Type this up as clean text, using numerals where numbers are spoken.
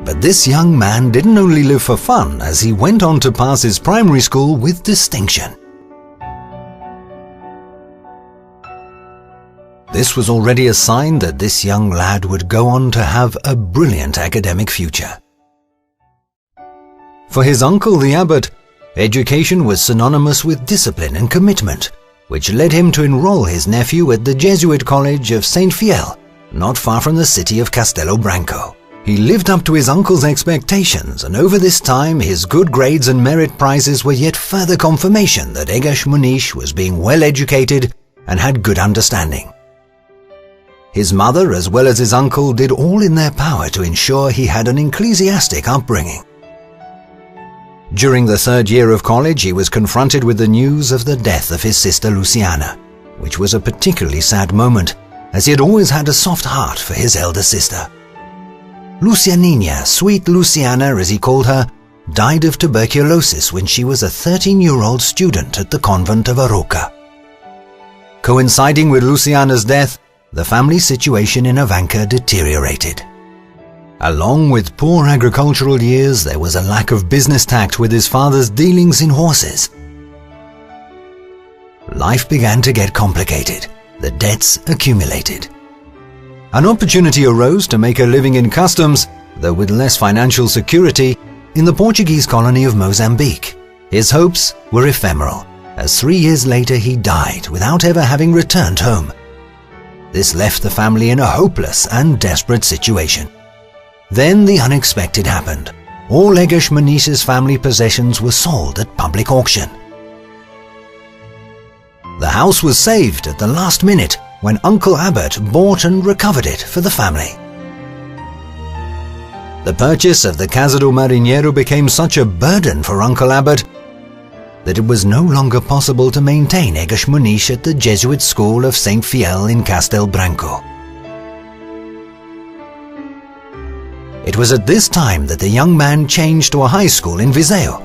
But this young man didn't only live for fun, as he went on to pass his primary school with distinction. This was already a sign that this young lad would go on to have a brilliant academic future. For his uncle the abbot, education was synonymous with discipline and commitment, which led him to enroll his nephew at the Jesuit College of St. Fiel, not far from the city of Castelo Branco. He lived up to his uncle's expectations, and over this time his good grades and merit prizes were yet further confirmation that Egas Moniz was being well educated and had good understanding. His mother as well as his uncle did all in their power to ensure he had an ecclesiastic upbringing. During the third year of college he was confronted with the news of the death of his sister Luciana, which was a particularly sad moment, as he had always had a soft heart for his elder sister. Lucianina, sweet Luciana as he called her, died of tuberculosis when she was a 13-year-old student at the convent of Aroca. Coinciding with Luciana's death, the family situation in Avanca deteriorated. Along with poor agricultural years, there was a lack of business tact with his father's dealings in horses. Life began to get complicated. The debts accumulated. An opportunity arose to make a living in customs, though with less financial security, in the Portuguese colony of Mozambique. His hopes were ephemeral, as 3 years later he died without ever having returned home. This left the family in a hopeless and desperate situation. Then the unexpected happened. All Egas Moniz's family possessions were sold at public auction. The house was saved at the last minute when Uncle Abbot bought and recovered it for the family. The purchase of the Casa do Marinheiro became such a burden for Uncle Abbot that it was no longer possible to maintain Egas Moniz at the Jesuit school of St. Fiel in Castelo Branco. It was at this time that the young man changed to a high school in Viseu,